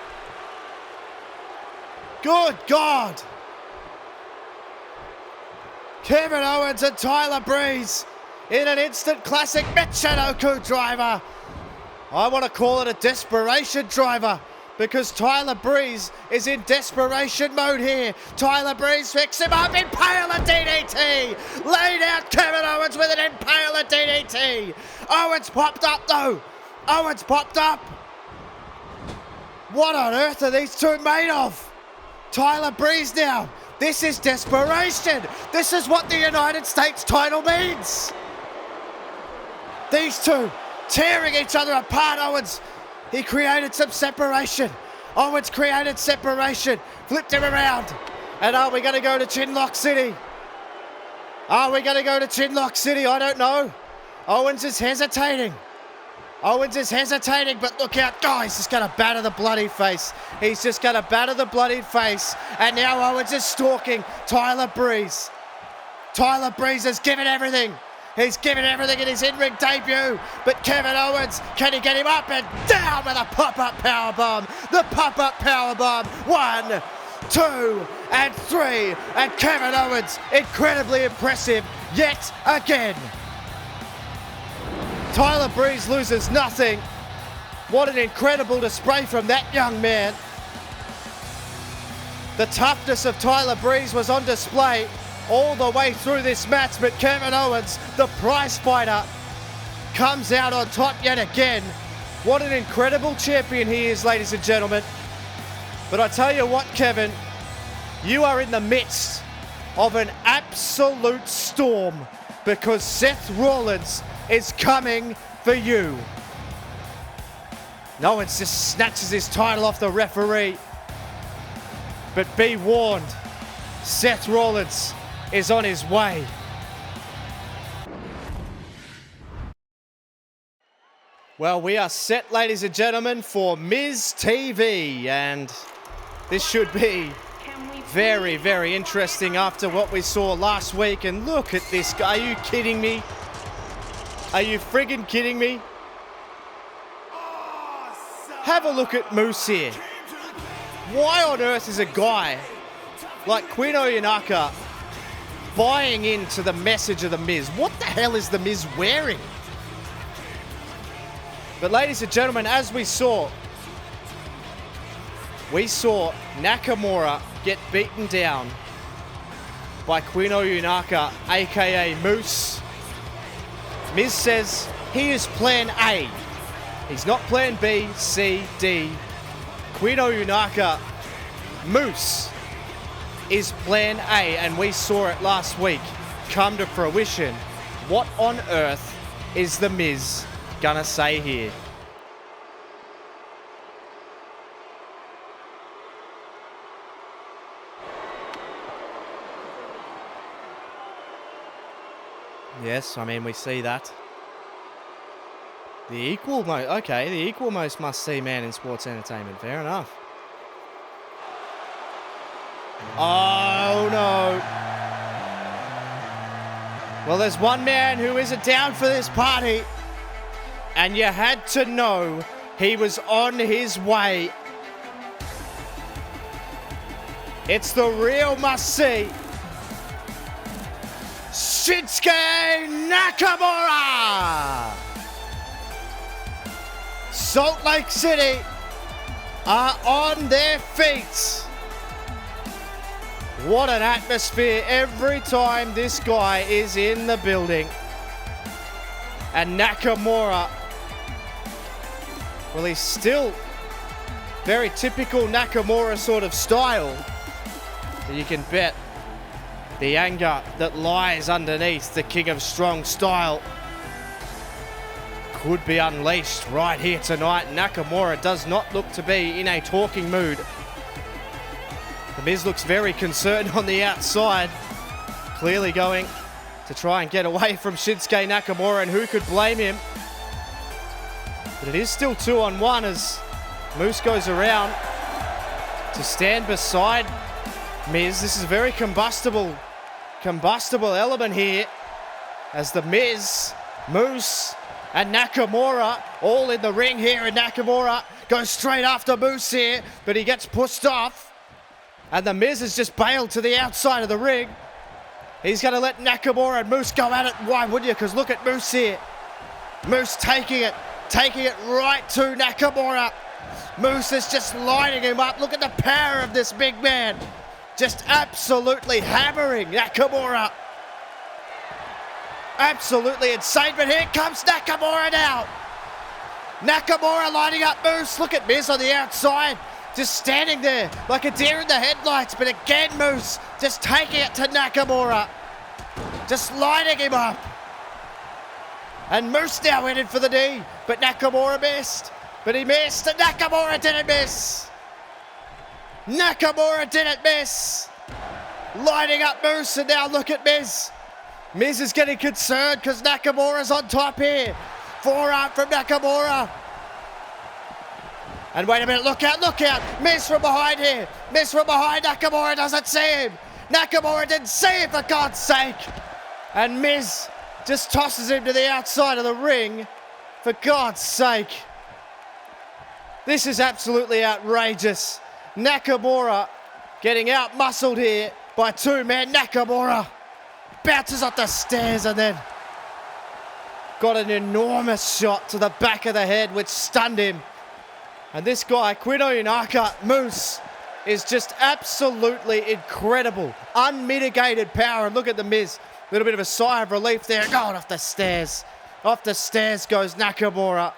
Good God. Kevin Owens and Tyler Breeze in an instant classic Michinoku driver. I want to call it a desperation driver because Tyler Breeze is in desperation mode here. Tyler Breeze picks him up, impaler DDT. Laid out Kevin Owens with an impaler DDT. Owens popped up though. Owens popped up. What on earth are these two made of? Tyler Breeze now. This is desperation. This is what the United States title means. These two tearing each other apart. Owens, he created some separation. Owens created separation. Flipped him around. And are we going to go to Chinlock City? Are we going to go to Chinlock City? I don't know. Owens is hesitating. Owens is hesitating, but look out. Oh, he's just going to batter the bloody face. He's just going to batter the bloody face. And now Owens is stalking Tyler Breeze. Tyler Breeze has given everything. He's given everything in his in-ring debut. But Kevin Owens, can he get him up and down with a pop-up powerbomb? The pop-up powerbomb. 1, 2, and 3. And Kevin Owens, incredibly impressive yet again. Tyler Breeze loses nothing. What an incredible display from that young man. The toughness of Tyler Breeze was on display all the way through this match, but Kevin Owens, the prize fighter, comes out on top yet again. What an incredible champion he is, ladies and gentlemen. But I tell you what, Kevin, you are in the midst of an absolute storm because Seth Rollins is coming for you. Owens just snatches his title off the referee. But be warned, Seth Rollins is on his way. Well, we are set, ladies and gentlemen, for Miz TV, and this should be very, very interesting after what we saw last week. And look at this guy. Are you kidding me? Are you friggin' kidding me? Have a look at Moose here. Why on earth is a guy like Queen Oyinaka buying into the message of The Miz? What the hell is The Miz wearing? But ladies and gentlemen, as we saw Nakamura get beaten down by Queen Oyinaka, aka Moose. Miz says he is plan A. He's not plan B, C, D. Queen Oyinaka, Moose, is plan A, and we saw it last week come to fruition. What on earth is The Miz gonna say here? Yes, I mean, we see that. The equal most must-see man in sports entertainment. Fair enough. Oh, no. Well, there's one man who isn't down for this party, and you had to know he was on his way. It's the real must-see. Shinsuke Nakamura! Salt Lake City are on their feet. What an atmosphere every time this guy is in the building. And Nakamura, well, he's still very typical Nakamura sort of style. You can bet the anger that lies underneath the King of Strong style could be unleashed right here tonight. Nakamura does not look to be in a talking mood. The Miz looks very concerned on the outside, clearly going to try and get away from Shinsuke Nakamura, and who could blame him? But it is still 2-on-1 as Moose goes around to stand beside Miz. This is a very combustible element here as the Miz, Moose, and Nakamura all in the ring here, and Nakamura goes straight after Moose here, but he gets pushed off, and the Miz has just bailed to the outside of the ring. He's going to let Nakamura and Moose go at it. Why would you? Because look at Moose here. Moose taking it right to Nakamura. Moose is just lighting him up. Look at the power of this big man. Just absolutely hammering Nakamura. Absolutely insane, but here comes Nakamura now. Nakamura lining up Moose. Look at Miz on the outside, just standing there like a deer in the headlights. But again, Moose just taking it to Nakamura, just lighting him up. And Moose now headed for the knee, but Nakamura missed. But he missed, and Nakamura didn't miss. Nakamura didn't miss. Lining up Moose, and now look at Miz. Miz is getting concerned because Nakamura's on top here. Forearm from Nakamura. And wait a minute, look out. Miz from behind here. Miz from behind, Nakamura doesn't see him. Nakamura didn't see him, for God's sake. And Miz just tosses him to the outside of the ring. For God's sake. This is absolutely outrageous. Nakamura Getting out-muscled here by two-man Nakamura. Bounces up the stairs and then got an enormous shot to the back of the head which stunned him. And this guy, Quino Inaka, Moose, is just absolutely incredible. Unmitigated power. And look at the Miz. A little bit of a sigh of relief there. Going off the stairs. Off the stairs goes Nakamura.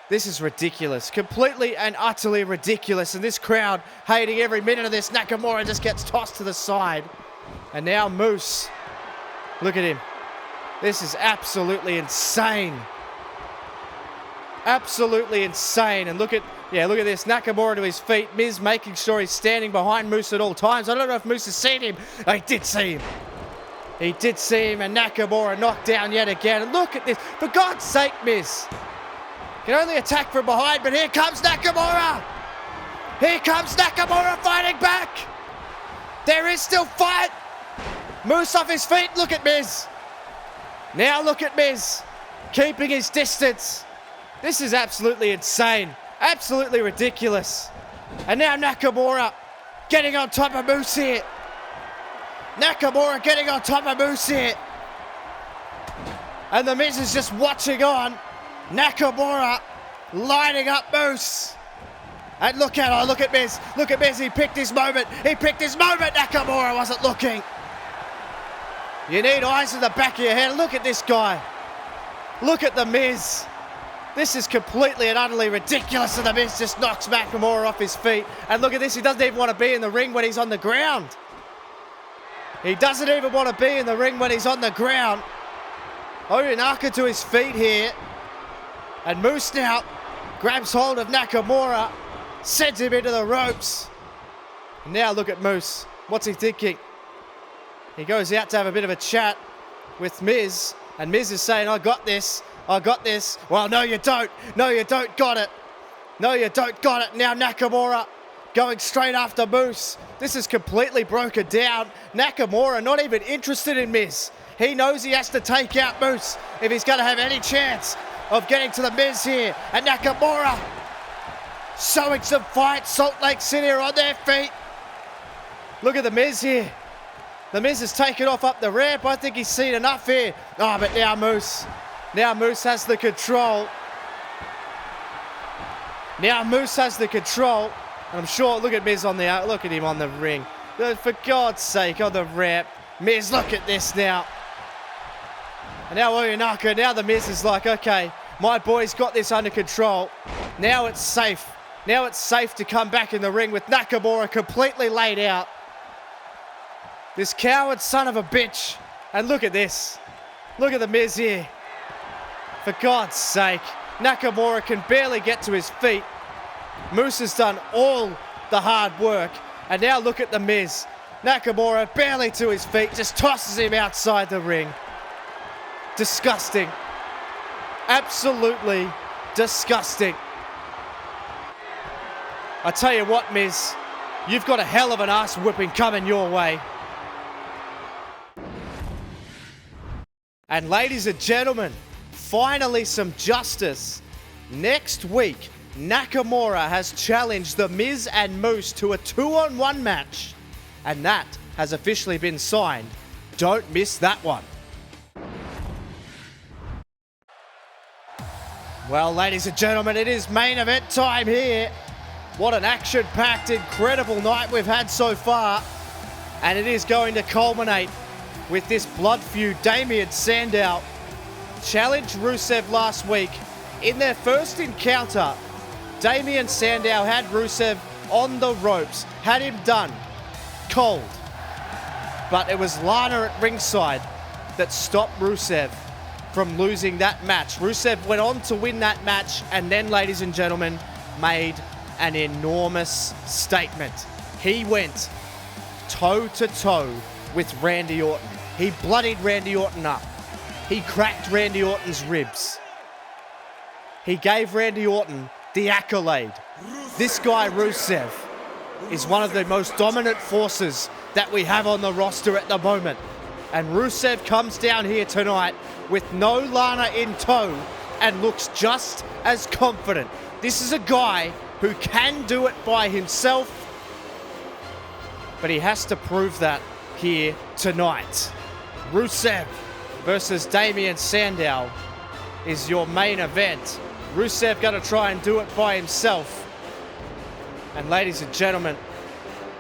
This is ridiculous. Completely and utterly ridiculous. And this crowd hating every minute of this. Nakamura just gets tossed to the side. And now Moose. Look at him. This is absolutely insane. Absolutely insane. And look at this. Nakamura to his feet. Miz making sure he's standing behind Moose at all times. I don't know if Moose has seen him. He did see him. He did see him. And Nakamura knocked down yet again. And look at this. For God's sake, Miz. Can only attack from behind, but here comes Nakamura. Here comes Nakamura fighting back. There is still fight. Moose off his feet. Look at Miz. Now look at Miz. Keeping his distance. This is absolutely insane. Absolutely ridiculous. And now Nakamura getting on top of Moose here. Nakamura getting on top of Moose here. And the Miz is just watching on. Nakamura lining up Moose. And look at Miz. Look at Miz. He picked his moment. He picked his moment. Nakamura wasn't looking. You need eyes in the back of your head. Look at this guy. Look at the Miz. This is completely and utterly ridiculous. And the Miz just knocks Nakamura off his feet. And look at this. He doesn't even want to be in the ring when he's on the ground. He doesn't even want to be in the ring when he's on the ground. Oyinaka to his feet here. And Moose now grabs hold of Nakamura, sends him into the ropes. And now look at Moose. What's he thinking? He goes out to have a bit of a chat with Miz. And Miz is saying, I got this. I got this. Well, no, you don't. No, you don't got it. No, you don't got it. Now Nakamura going straight after Moose. This is completely broken down. Nakamura not even interested in Miz. He knows he has to take out Moose if he's going to have any chance of getting to the Miz here. And Nakamura showing some fight. Salt Lake City are on their feet. Look at the Miz here. The Miz has taken off up the ramp. I think he's seen enough here. Oh, but now Moose. Now Moose has the control. Now Moose has the control. And I'm sure, look at Miz on the, look at him on the ring. For God's sake, on the ramp. Miz, look at this now. And now Oyinaka, now the Miz is like, okay, my boy's got this under control. Now it's safe. Now it's safe to come back in the ring with Nakamura completely laid out. This coward son of a bitch. And look at this. Look at the Miz here. For God's sake. Nakamura can barely get to his feet. Moose has done all the hard work. And now look at the Miz. Nakamura barely to his feet. Just tosses him outside the ring. Disgusting. Absolutely disgusting. I tell you what, Miz. You've got a hell of an ass whipping coming your way. And ladies and gentlemen, finally some justice. Next week, Nakamura has challenged The Miz and Moose to a 2-on-1 match. And that has officially been signed. Don't miss that one. Well, ladies and gentlemen, it is main event time here. What an action-packed, incredible night we've had so far. And it is going to culminate with this blood feud. Damien Sandow challenged Rusev last week. In their first encounter, Damien Sandow had Rusev on the ropes, had him done, cold. But it was Lana at ringside that stopped Rusev from losing that match. Rusev went on to win that match and then, ladies and gentlemen, made an enormous statement. He went toe-to-toe with Randy Orton. He bloodied Randy Orton up. He cracked Randy Orton's ribs. He gave Randy Orton the accolade. This guy, Rusev, is one of the most dominant forces that we have on the roster at the moment. And Rusev comes down here tonight with no Lana in tow and looks just as confident. This is a guy who can do it by himself. but he has to prove that here tonight. Rusev versus Damien Sandow is your main event. Rusev going to try and do it by himself. And ladies and gentlemen,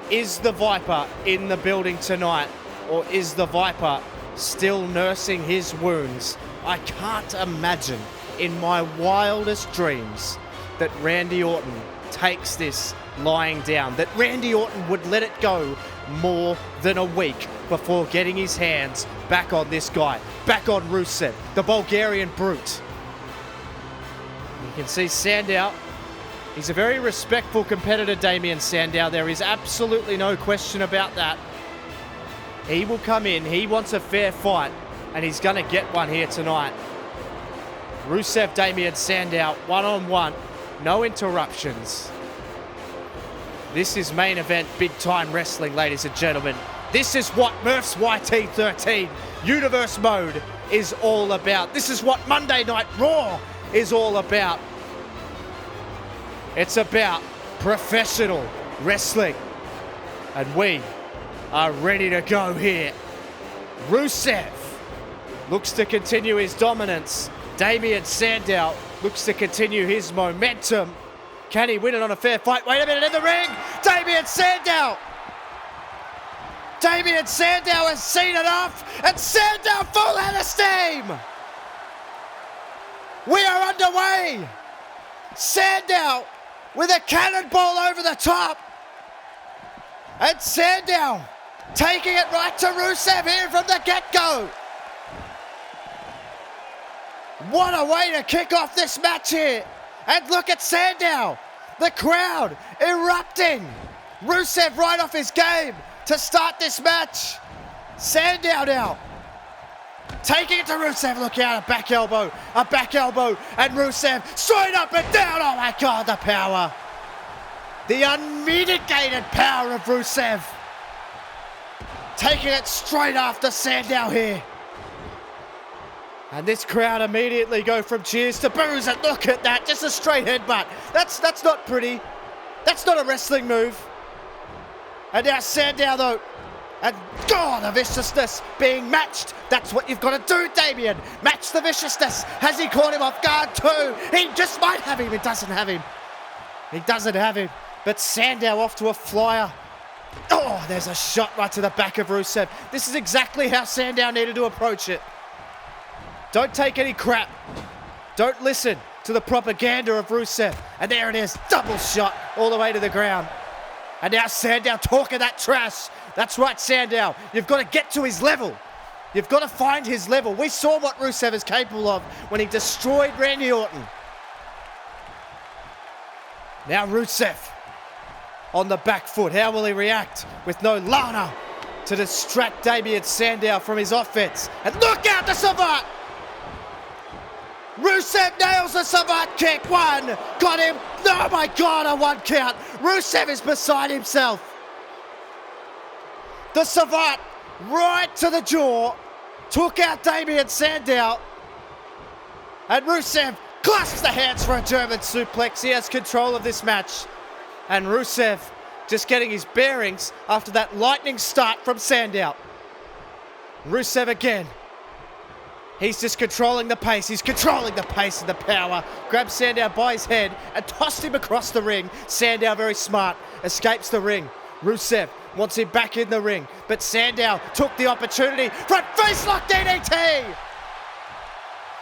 is the Viper in the building tonight, or is the Viper still nursing his wounds? I can't imagine in my wildest dreams that Randy Orton takes this lying down, that Randy Orton would let it go more than a week before getting his hands back on this guy, back on Rusev, the Bulgarian brute. You can see Sandow. He's a very respectful competitor, Damien Sandow. There is absolutely no question about that. He will come in, he wants a fair fight, and he's going to get one here tonight. Rusev, Damien Sandow, one-on-one, no interruptions. This is main event, big-time wrestling, ladies and gentlemen. This is what Murph's YT13 Universe Mode is all about. This is what Monday Night Raw is all about. It's about professional wrestling. And we are ready to go here. Rusev looks to continue his dominance. Damien Sandow looks to continue his momentum. Can he win it on a fair fight? Wait a minute, in the ring, Damien Sandow. Damien Sandow has seen enough, and Sandow full out of steam. We are underway. Sandow with a cannonball over the top. And Sandow taking it right to Rusev here from the get-go. What a way to kick off this match here. And look at Sandow, the crowd erupting. Rusev right off his game to start this match. Sandow now taking it to Rusev. Look out, a back elbow, and Rusev straight up and down. Oh my God, the power. The unmitigated power of Rusev. Taking it straight after Sandow here. And this crowd immediately go from cheers to boos, and look at that, just a straight headbutt. That's not pretty. That's not a wrestling move. And now Sandow though, and God, the viciousness being matched. That's what you've got to do, Damien. Match the viciousness. Has he caught him off guard too? He just might have him. He doesn't have him. He doesn't have him. But Sandow off to a flyer. Oh, there's a shot right to the back of Rusev. This is exactly how Sandow needed to approach it. Don't take any crap. Don't listen to the propaganda of Rusev. And there it is, double shot all the way to the ground. And now Sandow talking that trash. That's right, Sandow. You've got to get to his level. You've got to find his level. We saw what Rusev is capable of when he destroyed Randy Orton. Now Rusev on the back foot. How will he react with no Lana to distract Damien Sandow from his offense? And look out, the Savant! Rusev nails the Savant kick. One. Got him. Oh my God, a one count. Rusev is beside himself. The Savant right to the jaw. Took out Damien Sandow. And Rusev clasps the hands for a German suplex. He has control of this match. And Rusev just getting his bearings after that lightning start from Sandow. Rusev again. He's just controlling the pace. He's controlling the pace and the power. Grabs Sandow by his head and tossed him across the ring. Sandow, very smart, escapes the ring. Rusev wants him back in the ring, but Sandow took the opportunity. Front face lock DDT!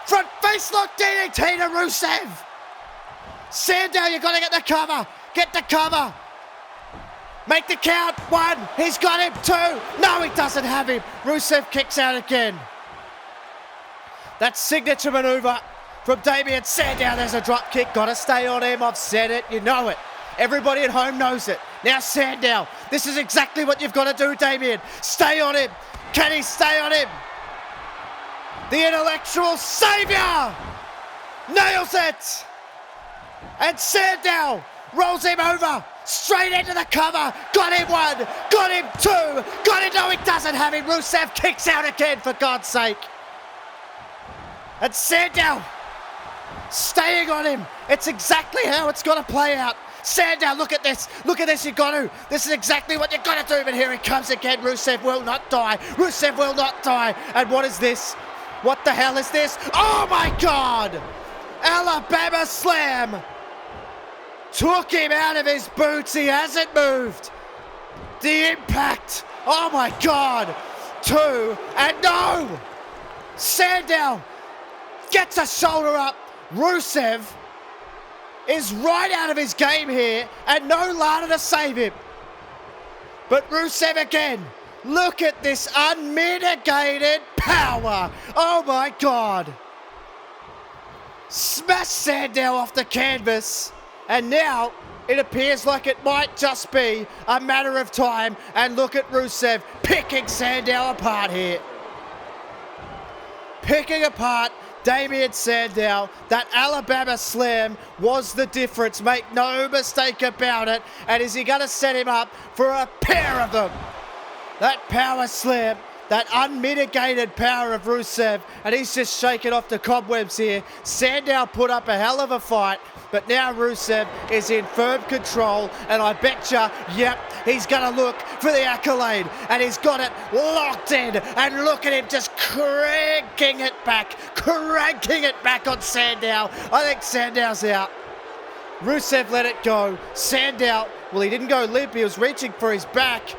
Front face lock DDT to Rusev! Sandow, you've got to get the cover. Get the cover. Make the count. One. He's got him. Two. No, he doesn't have him. Rusev kicks out again. That signature maneuver from Damien Sandow. There's a drop kick. Got to stay on him. I've said it. You know it. Everybody at home knows it. Now Sandow. This is exactly what you've got to do, Damien. Stay on him. Can he stay on him? The intellectual savior nails it. And Sandow rolls him over. Straight into the cover. Got him one. Got him two. Got him. No, he doesn't have him. Rusev kicks out again, for God's sake. And Sandow staying on him. It's exactly how it's got to play out. Sandow, look at this. Look at this, you got to. This is exactly what you got to do. But here he comes again. Rusev will not die. Rusev will not die. And what is this? What the hell is this? Oh my God! Alabama Slam. Took him out of his boots. He hasn't moved. The impact. Oh my God. 2 and no. Sandow gets a shoulder up. Rusev is right out of his game here and no Lana to save him. But Rusev again. Look at this unmitigated power. Oh my God. Smash Sandow off the canvas. And now it appears like it might just be a matter of time. And look at Rusev picking Sandow apart here. Picking apart Damien Sandow. That Alabama Slam was the difference. Make no mistake about it. And is he going to set him up for a pair of them? That power slam, that unmitigated power of Rusev, and he's just shaking off the cobwebs here. Sandow put up a hell of a fight, but now Rusev is in firm control, and I betcha, yep, he's going to look for the accolade, and he's got it locked in, and look at him just cranking it back on Sandow. I think Sandow's out. Rusev let it go. Sandow, well, he didn't go limp, he was reaching for his back.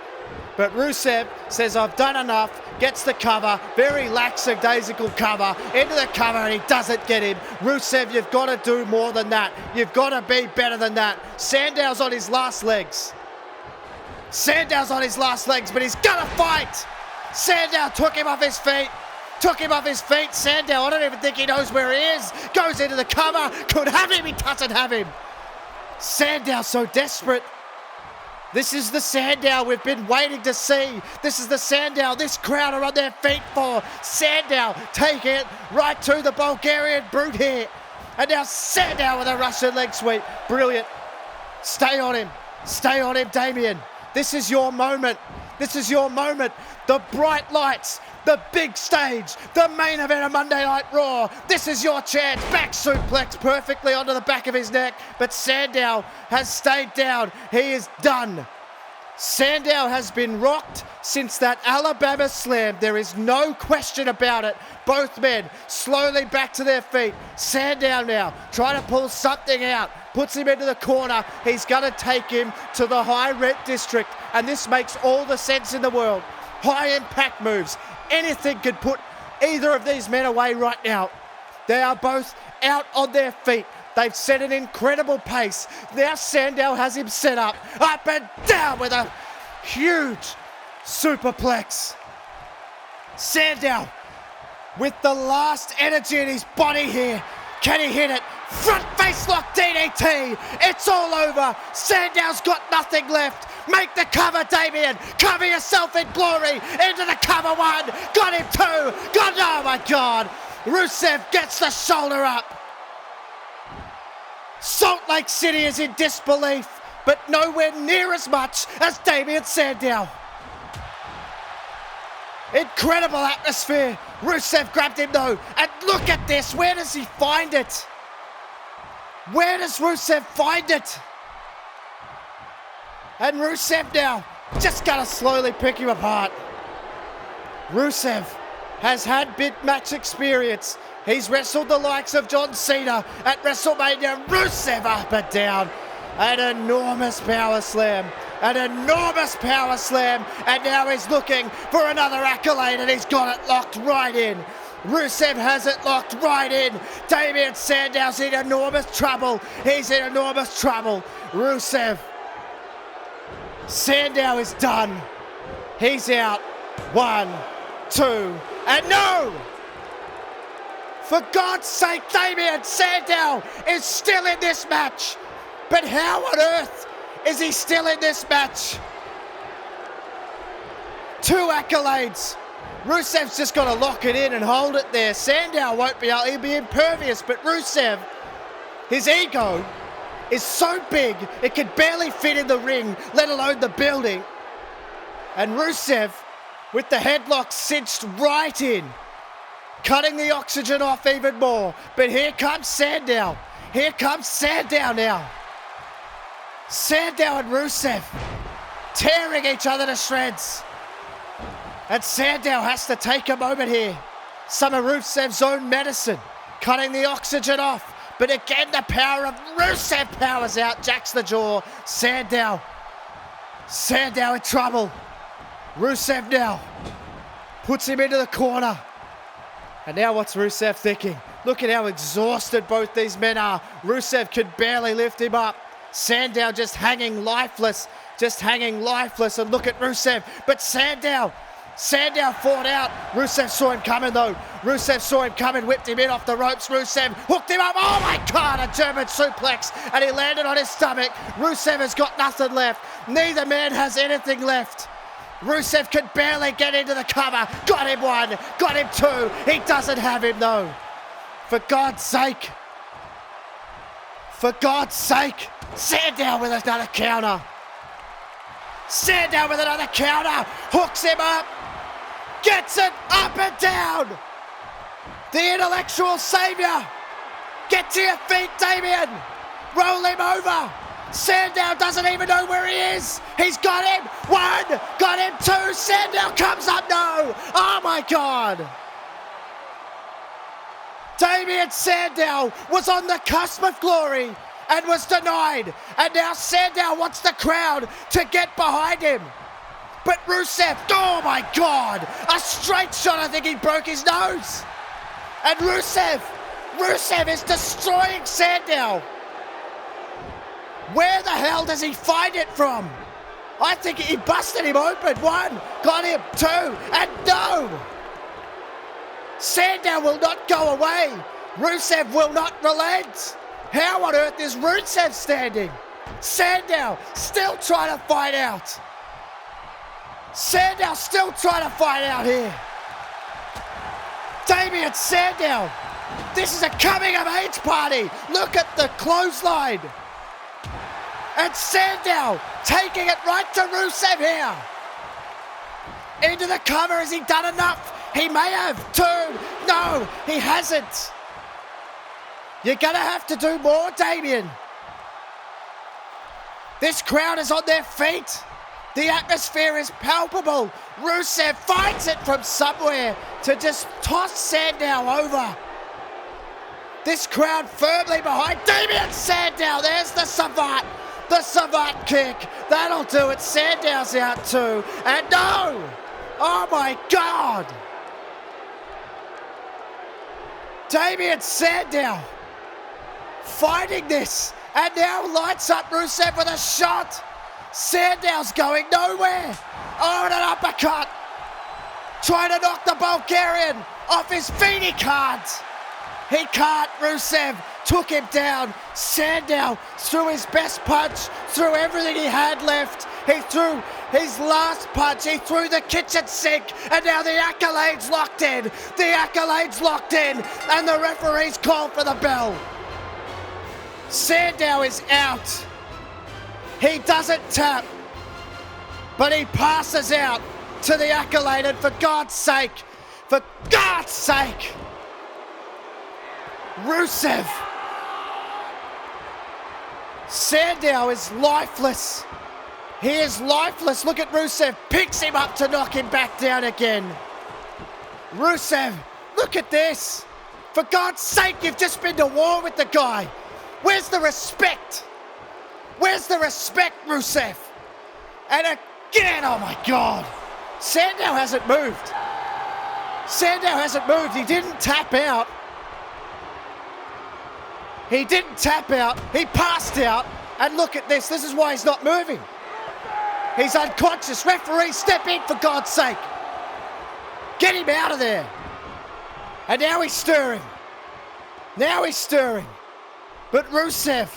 But Rusev says, I've done enough, gets the cover, very lackadaisical cover, into the cover, and he doesn't get him. Rusev, you've got to do more than that. You've got to be better than that. Sandow's on his last legs. Sandow's on his last legs, but he's going to fight. Sandow took him off his feet. Sandow, I don't even think he knows where he is. Goes into the cover, could have him, he doesn't have him. Sandow so desperate. This is the Sandow we've been waiting to see. This is the Sandow this crowd are on their feet for. Sandow take it right to the Bulgarian brute here. And now Sandow with a Russian leg sweep. Brilliant. Stay on him, Damien. This is your moment. The bright lights, the big stage, the main event of Monday Night Raw. This is your chance. Back suplex perfectly onto the back of his neck. But Sandow has stayed down. He is done. Sandow has been rocked since that Alabama Slam. There is no question about it. Both men slowly back to their feet. Sandow now trying to pull something out. Puts him into the corner. He's going to take him to the high rent district. And this makes all the sense in the world. High impact moves. Anything could put either of these men away right now. They are both out on their feet. They've set an incredible pace. Now Sandow has him set up and down with a huge superplex. Sandow with the last energy in his body here. Can he hit it? Front face lock DDT. It's all over. Sandow's got nothing left. Make the cover, Damien. Cover yourself in glory. Into the cover 1. Got him 2. Oh my God. Rusev gets the shoulder up. Salt Lake City is in disbelief, but nowhere near as much as Damien Sandow. Incredible atmosphere. Rusev grabbed him though, and look at this. Where does he find it? Where does Rusev find it? And Rusev now just gotta slowly pick him apart. Rusev has had big match experience. He's wrestled the likes of John Cena at WrestleMania. Rusev up and down. An enormous power slam. And now he's looking for another accolade, and he's got it locked right in. Rusev has it locked right in. Damien Sandow's in enormous trouble. He's in enormous trouble. Rusev. Sandow is done. He's out. 1, 2, and no! For God's sake, Damien Sandow is still in this match. But how on earth is he still in this match? 2 accolades. Rusev's just got to lock it in and hold it there. Sandow won't be able, he'll be impervious, but Rusev, his ego is so big, it could barely fit in the ring, let alone the building. And Rusev, with the headlock cinched right in, cutting the oxygen off even more. But here comes Sandow. Here comes Sandow now. Sandow and Rusev tearing each other to shreds. And Sandow has to take a moment here. Some of Rusev's own medicine, cutting the oxygen off. But again, the power of Rusev powers out, jacks the jaw. Sandow in trouble. Rusev now puts him into the corner. And now what's Rusev thinking? Look at how exhausted both these men are. Rusev could barely lift him up. Sandow just hanging lifeless. And look at Rusev. But Sandow fought out. Rusev saw him coming though. Whipped him in off the ropes. Rusev hooked him up. Oh my God, a German suplex. And he landed on his stomach. Rusev has got nothing left. Neither man has anything left. Rusev could barely get into the cover. Got him one, got him two. He doesn't have him though. For God's sake. Sandow with another counter. Hooks him up. Gets it up and down. The intellectual savior. Get to your feet, Damien. Roll him over. Sandow doesn't even know where he is. He's got him. One. Got him two. Sandow comes up. No. Oh my God. Damien Sandow was on the cusp of glory and was denied. And now Sandow wants the crowd to get behind him. But Rusev, oh my God, a straight shot. I think he broke his nose. And Rusev is destroying Sandow. Where the hell does he find it from? I think he busted him open. One, got him, two, and no. Sandow will not go away. Rusev will not relent. How on earth is Rusev standing? Sandow still trying to fight out. Here. Damien Sandow. This is a coming of age party. Look at the clothesline. And Sandow taking it right to Rusev here. Into the cover. Has he done enough? He may have. Two. No, he hasn't. You're going to have to do more, Damien. This crowd is on their feet. The atmosphere is palpable. Rusev finds it from somewhere to just toss Sandow over. This crowd firmly behind Damien Sandow. There's the savant. The savant kick. That'll do it. Sandow's out too. And no! Oh my God! Damien Sandow fighting this. And now lights up Rusev with a shot. Sandow's going nowhere. Oh, and an uppercut. Trying to knock the Bulgarian off his feet. He can't. Rusev took him down. Sandow threw his best punch, threw everything he had left. He threw his last punch. He threw the kitchen sink. And now the accolades locked in. And the referee's called for the bell. Sandow is out. He doesn't tap, but he passes out to the accolade. And for God's sake, Rusev. Sandow is lifeless. He is lifeless. Look at Rusev. Picks him up to knock him back down again. Rusev, look at this. For God's sake, you've just been to war with the guy. Where's the respect? Rusev? And again, oh my God. Sandow hasn't moved. He didn't tap out. He passed out. And look at this. This is why he's not moving. He's unconscious. Referee, step in for God's sake. Get him out of there. And now he's stirring. But Rusev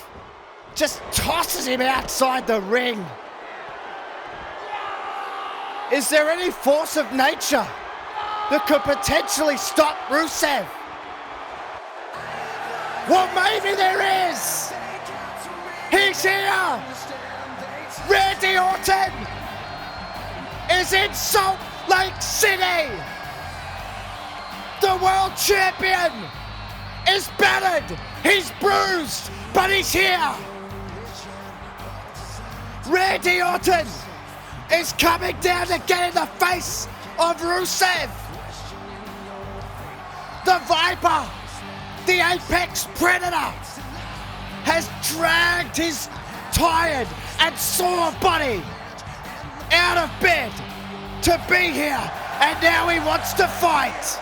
just tosses him outside the ring. Is there any force of nature that could potentially stop Rusev? Well, maybe there is. He's here. Randy Orton is in Salt Lake City. The world champion is battered. He's bruised, but he's here. Randy Orton is coming down to get in the face of Rusev. The Viper, the Apex Predator, has dragged his tired and sore body out of bed to be here, and now he wants to fight.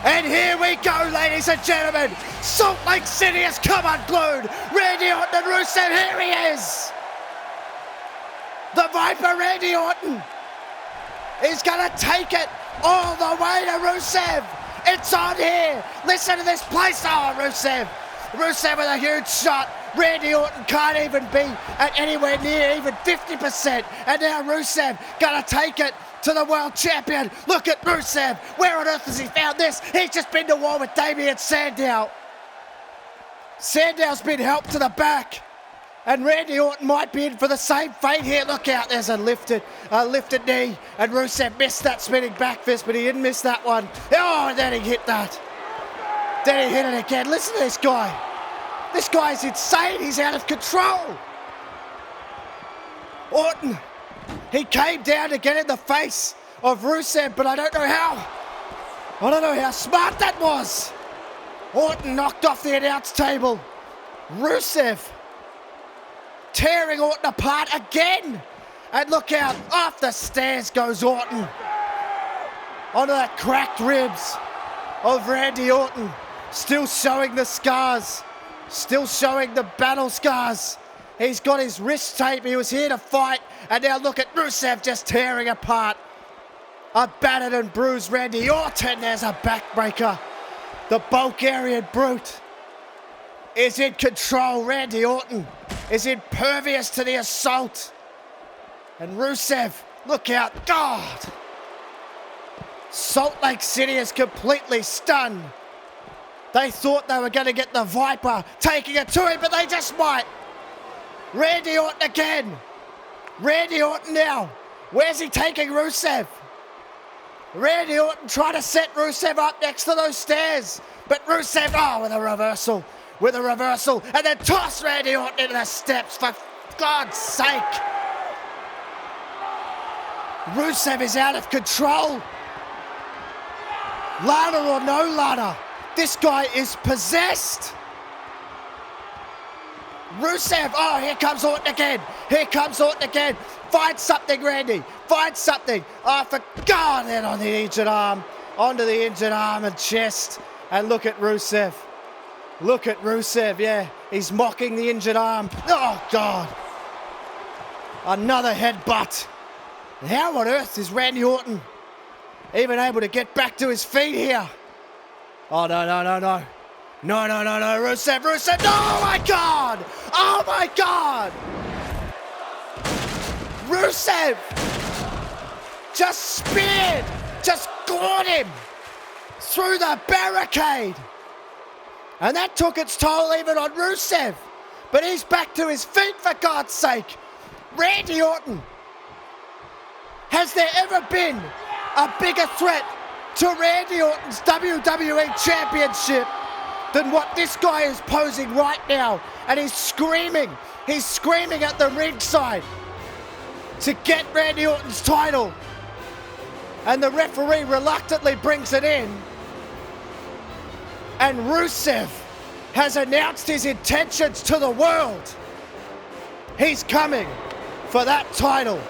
And here we go, ladies and gentlemen. Salt Lake City has come unglued. Randy Orton and Rusev, here he is. The Viper, Randy Orton, is going to take it all the way to Rusev. It's on here. Listen to this place. Oh, Rusev. Rusev with a huge shot. Randy Orton can't even be at anywhere near even 50%. And now Rusev going to take it to the world champion. Look at Rusev. Where on earth has he found this? He's just been to war with Damien Sandow. Sandow's been helped to the back. And Randy Orton might be in for the same fate here. Look out, there's a lifted knee. And Rusev missed that spinning back fist, but he didn't miss that one. Oh, and then he hit that. Then he hit it again. Listen to this guy. This guy's insane. He's out of control. Orton, he came down to get in the face of Rusev, but I don't know how smart that was. Orton knocked off the announce table. Rusev tearing Orton apart again. And look out, off the stairs goes Orton. Onto the cracked ribs of Randy Orton. Still showing the scars. Still showing the battle scars. He's got his wrist tape. He was here to fight. And now look at Rusev just tearing apart a battered and bruised Randy Orton. There's a backbreaker. The Bulgarian Brute is in control. Randy Orton is impervious to the assault. And Rusev, look out. God! Salt Lake City is completely stunned. They thought they were going to get the Viper taking it to him, but they just might. Randy Orton again. Randy Orton now. Where's he taking Rusev? Randy Orton trying to set Rusev up next to those stairs. But Rusev, with a reversal. With a reversal. And then toss Randy Orton into the steps, for God's sake. Rusev is out of control. Lana or no Lana, this guy is possessed. Rusev, here comes Orton again. Here comes Orton again. Find something, Randy. Find something. For God, then on the injured arm. Onto the injured arm and chest. And look at Rusev. Look at Rusev, yeah. He's mocking the injured arm. Oh, God. Another headbutt. How on earth is Randy Orton even able to get back to his feet here? Oh, no. No, Rusev. No, oh, my God. Oh, my God. Rusev just speared, just gored him through the barricade. And that took its toll even on Rusev. But he's back to his feet, for God's sake. Randy Orton. Has there ever been a bigger threat to Randy Orton's WWE Championship than what this guy is posing right now? And he's screaming at the ringside to get Randy Orton's title. And the referee reluctantly brings it in. And Rusev has announced his intentions to the world. He's coming for that title.